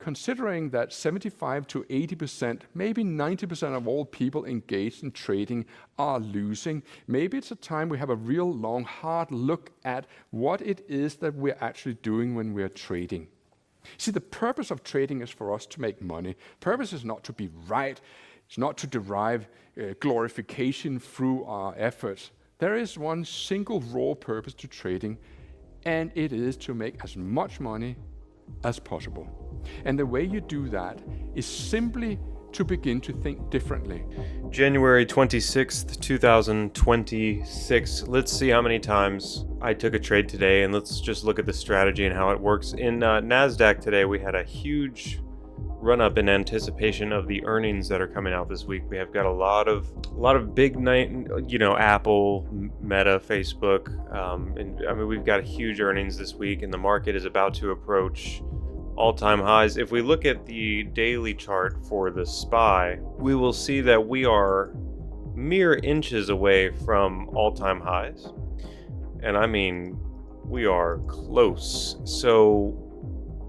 considering that 75 to 80%, maybe 90% of all people engaged in trading are losing, maybe it's a time we have a real long, hard look at what it is that we're actually doing when we're trading. See, the purpose of trading is for us to make money. Purpose is not to be right. It's not to derive glorification through our efforts. There is one single raw purpose to trading, and it is to make as much money as possible. And the way you do that is simply to begin to think differently. January 26th, 2026. Let's see how many times I took a trade today, and let's just look at the strategy and how it works. In NASDAQ today, we had a huge run up in anticipation of the earnings that are coming out this week. We have got a lot of big night, Apple, Meta, Facebook, and we've got huge earnings this week, and the market is about to approach all-time highs. If we look at the daily chart for the SPY, we will see that we are mere inches away from all-time highs, and I mean we are close. So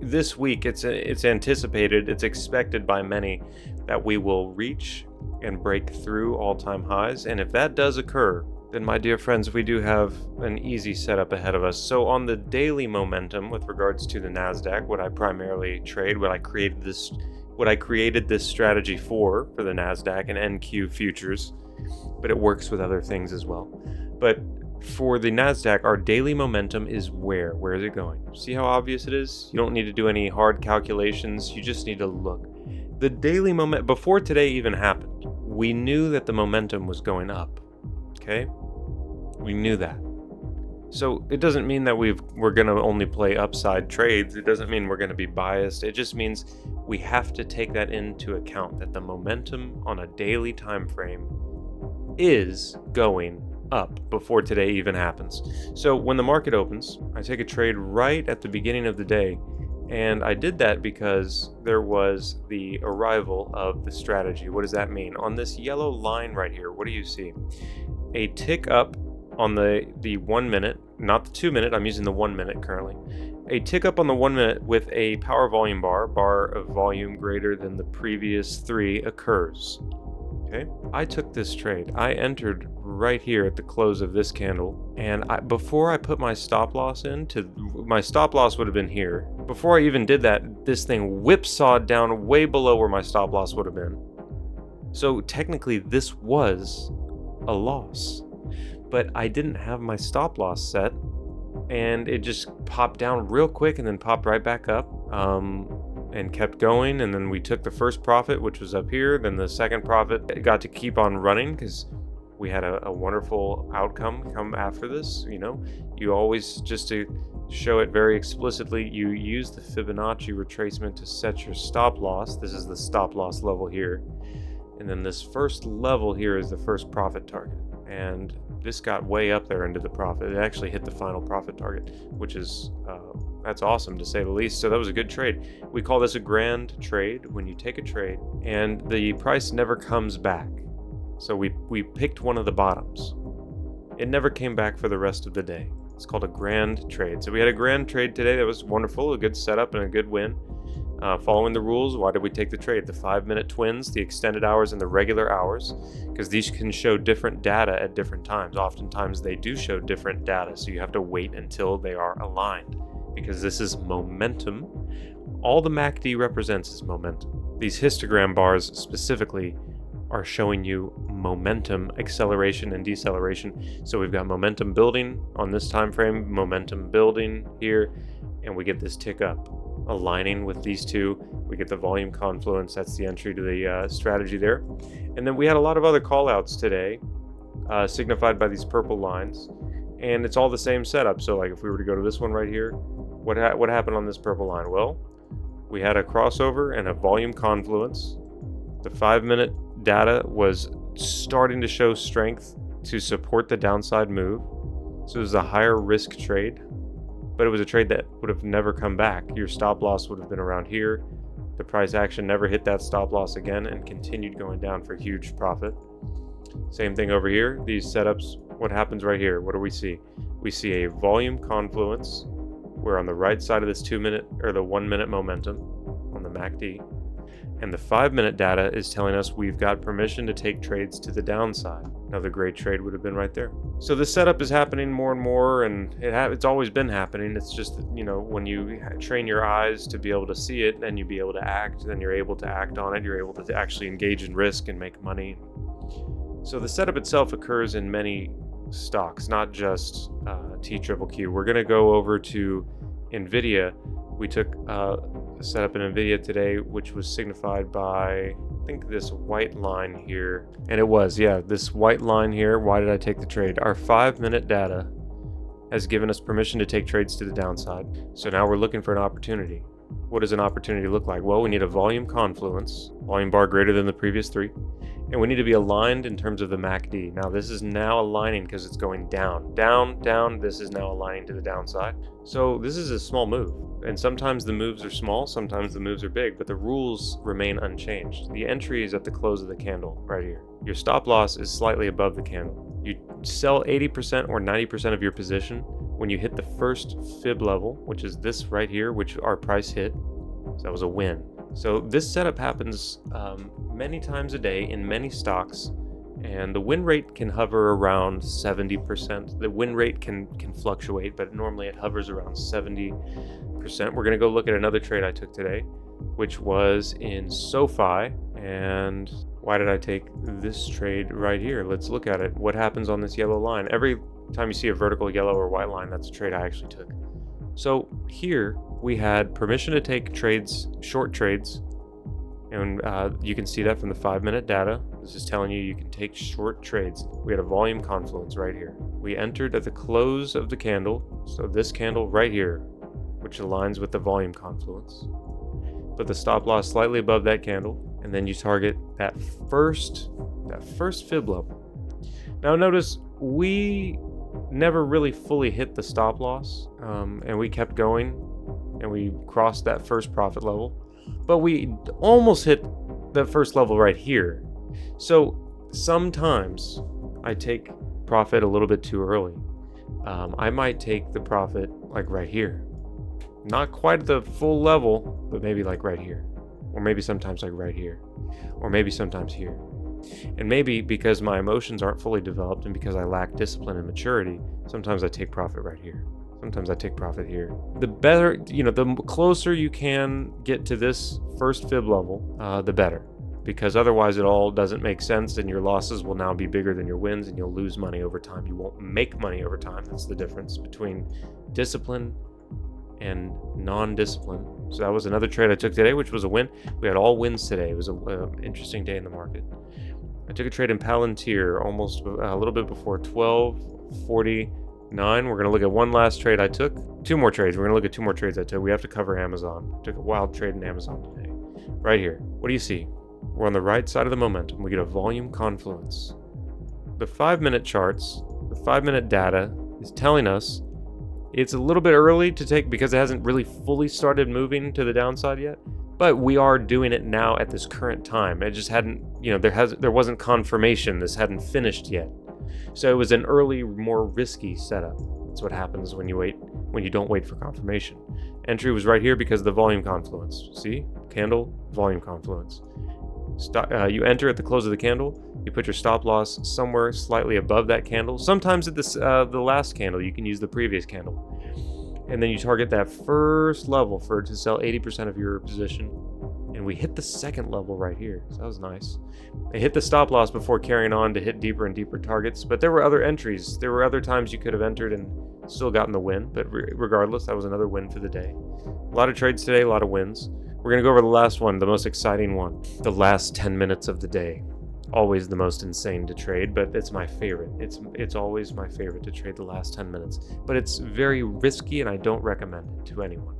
this week, it's anticipated, it's expected by many that we will reach and break through all-time highs. And if that does occur, then my dear friends, we do have an easy setup ahead of us. So on the daily momentum with regards to the NASDAQ, what I primarily trade, what I created this strategy for the NASDAQ and NQ futures, but it works with other things as well. But for the NASDAQ, our daily momentum is where? Where is it going? See how obvious it is? You don't need to do any hard calculations. You just need to look. The daily moment, before today even happened, we knew that the momentum was going up. Okay? We knew that. So it doesn't mean that we're going to only play upside trades. It doesn't mean we're going to be biased. It just means we have to take that into account, that the momentum on a daily time frame is going up before today even happens. So when the market opens, I take a trade right at the beginning of the day, and I did that because there was the arrival of the strategy. What does that mean? On this yellow line right here, what do you see? A tick up on the 1 minute, not the 2 minute, I'm using the 1 minute currently. A tick up on the 1 minute with a power volume bar of volume greater than the previous 3 occurs. Okay, I took this trade. I entered right here at the close of this candle, and before I put my stop loss my stop loss would have been here. Before I even did that, this thing whipsawed down way below where my stop loss would have been. So technically this was a loss, but I didn't have my stop loss set, and it just popped down real quick and then popped right back up. And kept going, and then we took the first profit, which was up here. Then the second profit got to keep on running because we had a wonderful outcome come after this. You always, just to show it very explicitly, you use the Fibonacci retracement to set your stop loss. This is the stop loss level here, and then this first level here is the first profit target, and this got way up there into the profit. It actually hit the final profit target, which is that's awesome to say the least. So that was a good trade. We call this a grand trade, when you take a trade and the price never comes back. So we picked one of the bottoms. It never came back for the rest of the day. It's called a grand trade. So we had a grand trade today. That was wonderful, a good setup and a good win. Following the rules, why did we take the trade? The 5-minute twins, the extended hours, and the regular hours, because these can show different data at different times. Oftentimes they do show different data, so you have to wait until they are aligned, because this is momentum. All the MACD represents is momentum. These histogram bars specifically are showing you momentum, acceleration and deceleration. So we've got momentum building on this time frame, momentum building here, and we get this tick up. Aligning with these two, we get the volume confluence. That's the entry to the strategy there. And then we had a lot of other call outs today, signified by these purple lines, and it's all the same setup. So like if we were to go to this one right here, what happened on this purple line? Well, we had a crossover and a volume confluence. The 5-minute data was starting to show strength to support the downside move. So it was a higher risk trade, but it was a trade that would have never come back. Your stop loss would have been around here. The price action never hit that stop loss again and continued going down for huge profit. Same thing over here. These setups, what happens right here? What do we see? We see a volume confluence. We're on the right side of this 2-minute or the 1-minute momentum. On the MACD. And the 5-minute data is telling us we've got permission to take trades to the downside. Another great trade would have been right there. So the setup is happening more and more, and it's always been happening. It's just, when you train your eyes to be able to see it, then you be able to act, then you're able to act on it, you're able to actually engage in risk and make money. So the setup itself occurs in many stocks, not just TQQQ. We're going to go over to NVIDIA. We took a setup in NVIDIA today, which was signified by, I think, this white line here. And it was, this white line here. Why did I take the trade? Our 5-minute data has given us permission to take trades to the downside. So now we're looking for an opportunity. What does an opportunity look like? Well, we need a volume confluence, volume bar greater than the previous 3. And we need to be aligned in terms of the MACD. Now this is now aligning because it's going down, down, down. This is now aligning to the downside. So this is a small move. And sometimes the moves are small, sometimes the moves are big, but the rules remain unchanged. The entry is at the close of the candle right here. Your stop loss is slightly above the candle. You sell 80% or 90% of your position when you hit the first fib level, which is this right here, which our price hit. So that was a win. So this setup happens many times a day in many stocks, and the win rate can hover around 70%. The win rate can fluctuate, but normally it hovers around 70%. We're going to go look at another trade I took today, which was in SoFi. And why did I take this trade right here? Let's look at it. What happens on this yellow line? Every time you see a vertical yellow or white line, that's a trade I actually took. So here we had permission to take trades, short trades, and you can see that from the 5-minute data. This is telling you can take short trades. We had a volume confluence right here. We entered at the close of the candle, so this candle right here, which aligns with the volume confluence. Put the stop loss slightly above that candle, and then you target that first fib level. Now notice we never really fully hit the stop loss, and we kept going, and we crossed that first profit level, but we almost hit the first level right here. So sometimes I take profit a little bit too early. I might take the profit like right here, not quite at the full level, but maybe like right here, or maybe sometimes like right here, or maybe sometimes here. And maybe because my emotions aren't fully developed and because I lack discipline and maturity, sometimes I take profit right here. Sometimes I take profit here. The better, the closer you can get to this first fib level, the better. Because otherwise it all doesn't make sense, and your losses will now be bigger than your wins, and you'll lose money over time. You won't make money over time. That's the difference between discipline and non-discipline. So that was another trade I took today, which was a win. We had all wins today. It was an interesting day in the market. I took a trade in Palantir almost a little bit before 12:49. We're going to look at one last trade I took. 2 more trades. We're going to look at 2 more trades I took. We have to cover Amazon. I took a wild trade in Amazon today. Right here. What do you see? We're on the right side of the momentum. We get a volume confluence. The 5-minute charts, the 5-minute data is telling us it's a little bit early to take because it hasn't really fully started moving to the downside yet. But we are doing it now at this current time. It just hadn't, there wasn't confirmation. This hadn't finished yet. So it was an early, more risky setup. That's what happens when you don't wait for confirmation. Entry was right here because of the volume confluence. See? Candle, volume confluence. You enter at the close of the candle. You put your stop loss somewhere slightly above that candle. Sometimes at the last candle, you can use the previous candle. And then you target that first level to sell 80% of your position. And we hit the second level right here. So that was nice. I hit the stop loss before carrying on to hit deeper and deeper targets. But there were other entries. There were other times you could have entered and still gotten the win. But regardless, that was another win for the day. A lot of trades today, a lot of wins. We're going to go over the last one, the most exciting one. The last 10 minutes of the day. Always the most insane to trade, but it's my favorite. It's always my favorite to trade the last 10 minutes. But it's very risky, and I don't recommend it to anyone,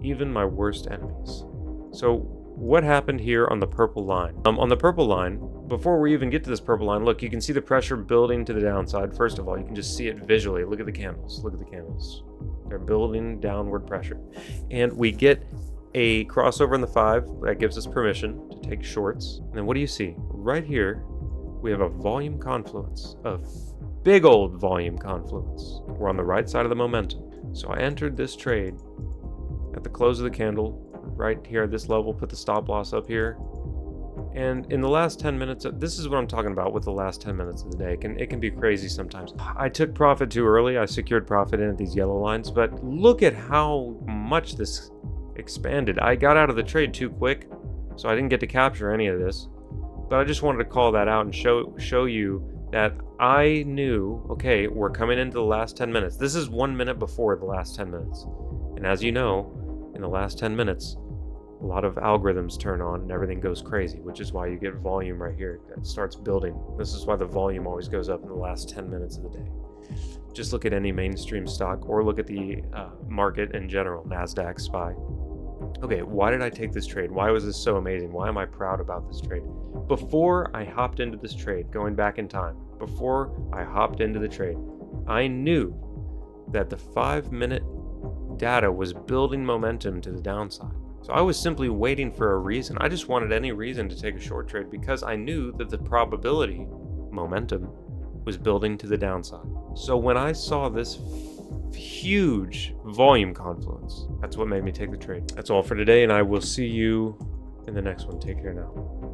even my worst enemies. So what happened here on the purple line? On the purple line, before we even get to this purple line, look, you can see the pressure building to the downside. First of all, you can just see it visually. Look at the candles. Look at the candles. They're building downward pressure. And we get a crossover in the 5 that gives us permission to take shorts. And then what do you see? Right here, we have a volume confluence, a big old volume confluence. We're on the right side of the momentum. So I entered this trade at the close of the candle right here at this level, put the stop loss up here. And in the last 10 minutes, this is what I'm talking about with the last 10 minutes of the day. It can be crazy sometimes. I took profit too early. I secured profit in at these yellow lines, but look at how much this expanded. I got out of the trade too quick, so I didn't get to capture any of this. But I just wanted to call that out and show you that I knew, okay, we're coming into the last 10 minutes. This is 1 minute before the last 10 minutes. And as you know, in the last 10 minutes, a lot of algorithms turn on and everything goes crazy, which is why you get volume right here. It starts building. This is why the volume always goes up in the last 10 minutes of the day. Just look at any mainstream stock or look at the market in general, NASDAQ, SPY. Okay, why did I take this trade? Why was this so amazing? Why am I proud about this trade? Before I hopped into this trade, going back in time, before I hopped into the trade, I knew that the 5-minute data was building momentum to the downside. So I was simply waiting for a reason. I just wanted any reason to take a short trade because I knew that the probability momentum was building to the downside. So when I saw this huge volume confluence, that's what made me take the trade. That's all for today, and I will see you in the next one. Take care now.